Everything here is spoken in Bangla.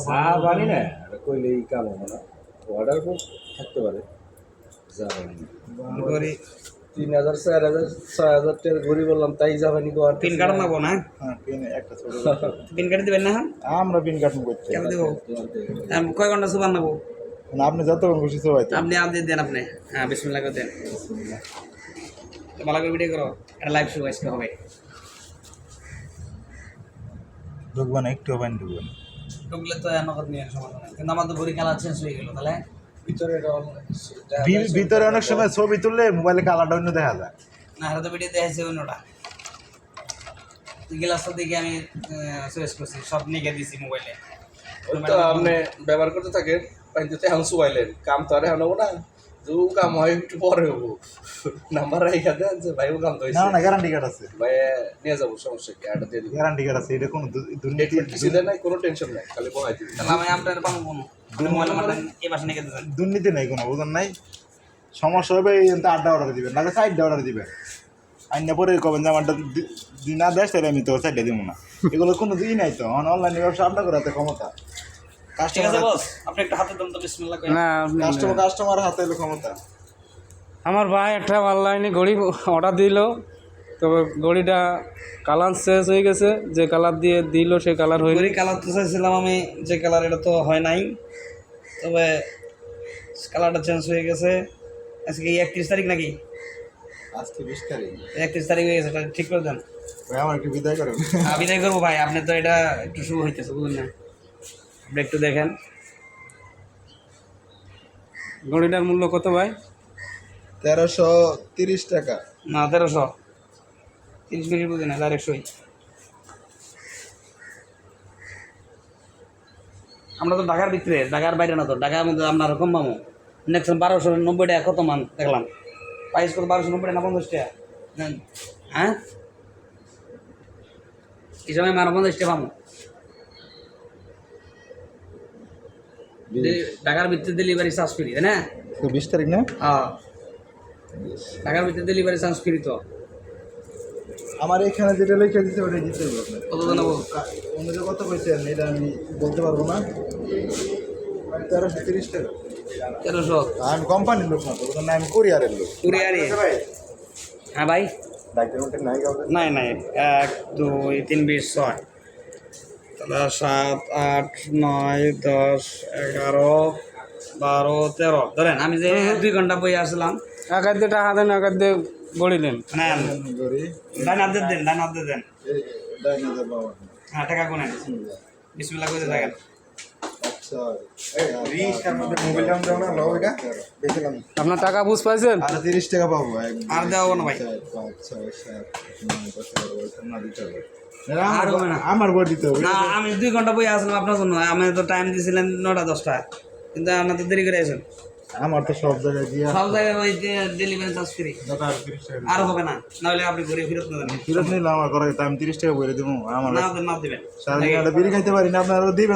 চা বানি না কইলেই কাম হবে না অর্ডার থাকতে পারে চা বানি গড়ি 3000 4000 6000 টাকা ঘড়ি বললাম তাই যাবানি গো আর পিন কার্ড নেবো না হ্যাঁ পিন একটা ছোট পিন কার্ড দিবেন না আমরা পিন কাটুন করতে কেন দেবো কয় ঘন্টা সুবান নেবো আপনি যতক্ষণ খুশি সবাই তো আপনি আপনি দেন আপনি হ্যাঁ বিসমিল্লাহ করে দেন তো ভালো করে ভিডিও করো একটা লাইভ শো আজকে হবে ঢুকবো না একটু পানি ঢুকবো না ঢুকলে তো নগদ নিয়ে সমাধান কিন্তু আমার তো ঘড়ি কালার চেঞ্জ হয়ে গেল তাহলে ভিতরে ভিতরে অনেক সময় ছবি তুললে মোবাইলে কালারটা অন্য দেখা যায় না হয়তো ভিডিও দেখাইছে অন্যটা গ্লাসটা দেখে আমি চয়েস করছি সব নিয়ে দিয়েছি মোবাইলে তো আপনি ব্যবহার করতে থাকেন পাইতে তো এখন সুবাইলেন কাম তো আর এখন হবো না যে কাম হয় একটু পরে হবো নাম্বার রাখা দেন যে ভাই ও কাম তো না না গ্যারান্টি কার্ড আছে ভাই নিয়ে যাবো সমস্যা কি এটা দিয়ে দিবো গ্যারান্টি কার্ড আছে এটা কোনো দুর্নীতি কিছু দেয় নাই কোনো টেনশন নাই খালি বহাই দিবি তাহলে আমি আপনার পাবো কোনো মোবাইল নাম্বারটা এই পাশে নিয়ে দেন দুর্নীতি নেই কোনো বুঝুন নাই সমস্যা হবে এই 8টা অর্ডার দিবেন না 4টা অর্ডার দিবেন আইনা পরে কবেন যে আমারটা না দেশ তাহলে আমি তোর 4টা দিব না এগুলো কোনো দিই নাই তো অনলাইনে ব্যবসা আপনার করাতে ক্ষমতা ঠিক আছে বস আপনি একটা হাতে দম তো বিসমিল্লাহ করে না কাস্টমার হাতে এলো ক্ষমতা আমার ভাই একটা অনলাইনে ঘড়ি অর্ডার দিল তবে ঘড়িটা কালার শেষ হয়ে গেছে যে কালার দিয়ে দিল সে কালার হয়নি ঘড়ি কালার তো চাইছিলাম আমি যে কালার এটা তো হয় নাই তবে কালারটা চেঞ্জ হয়ে গেছে আজকে 31 তারিখ নাকি আজকে 20 তারিখ 31 তারিখ হয়ে গেছে এটা ঠিক করে দেন ভাই আমার একটু বিদায় করেন বিদায় করবো ভাই আপনি তো এটা একটু শুরু হইতেছে বুঝলেন না আপনি একটু দেখেন ঘড়িটার মূল্য কত ভাই 1330 টাকা না 1300 30 মিনিট বুঝি না 100 আমরা তো ঢাকার ভিতরে ঢাকার বাইরে না তো ঢাকার মধ্যে আমরা রকম পাবো নেক্সট 1290 টাকা কত মান দেখলাম প্রাইস কত 1290 টাকা না 50 টাকা হ্যাঁ এই সময় 50 টাকা পাবো ঢাকার ভিতরে ডেলিভারি চার্জ ফ্রি তাই না 20 তারিখ না হ্যাঁ ঢাকার ভিতরে ডেলিভারি চার্জ ফ্রি তো আমার এখানে যেটা লিখে দিতে ওটা দিতে হবে আপনার কত জানাবো অন্য কত কইছেন এটা আমি বলতে পারবো না 1330 টাকা 1300 আমি কোম্পানির লোক না তো ওটা আমি কুরিয়ারের লোক কুরিয়ারে হ্যাঁ ভাই ডাক্তার নাই কাউকে নাই নাই 1 2 3 20 6 তাহলে 7 8 9 10 11 12 13 ধরেন আমি যে 2 ঘন্টা বই আসলাম এক হাত দিয়ে টাকা দেন এক হাত দিয়ে ঘড়ি দেন নেন গরি ডান হাত দিয়ে দেন ডান হাত দিয়ে দেন এই ডাইনাজার বাবা হ্যাঁ টাকা গুনেন বিসমিল্লাহ করে থাকেন আচ্ছা এই রিস্টার মধ্যে মোবাইল নাম দাও না লও এটা দেখলাম আপনার টাকা বুঝ পাইছেন আর 30 টাকা পাবো আর দেওয়া না ভাই 5 6 7 9 10 11 না দিতে হবে আর হবে না। আমার বড় দিতে হবে না আমি 2 ঘন্টা বই আসলাম আপনার জন্য আমি তো টাইম দিয়েছিলেন 9টা 10টা কিন্তু আপনার তো দেরি করে আসেন আমার তো সব জায়গায় দিয়া সব জায়গায় ওই যে ডেলিভারি চার্জ ফ্রি দাদা 30 টাকা আর হবে না নাহলে আপনি ঘুরে ফেরত না দেন ফিরত নিলাম আমার করে আমি 30 টাকা বলে দেবো আমার না দেবেন সারা দিন একটা বিড়ি খাইতে পারি না আপনারা দিবেন